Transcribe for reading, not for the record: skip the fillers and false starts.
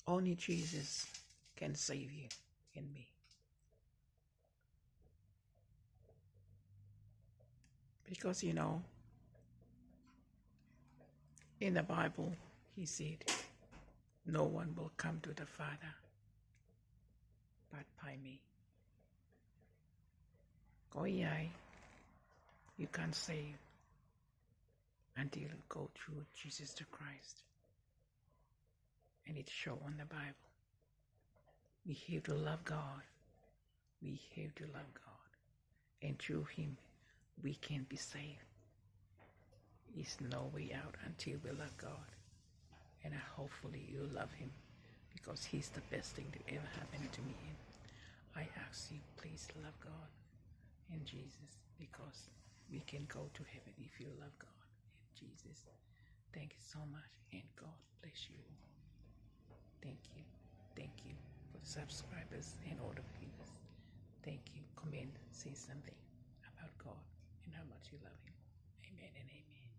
Only Jesus can save you and me. Because in the Bible, he said, no one will come to the Father but by me. You can't save until you go through Jesus the Christ. And it's shown in the Bible. We have to love God. We have to love God. And through him, we can be saved. There's no way out until we love God. And hopefully you love him, because he's the best thing that ever happened to me. I ask you, please love God and Jesus, because we can go to heaven if you love God and Jesus. Thank you so much, and God bless you. Thank you. Thank you for the subscribers and all the viewers. Thank you. Comment, say something about God and how much you love him. Amen and amen.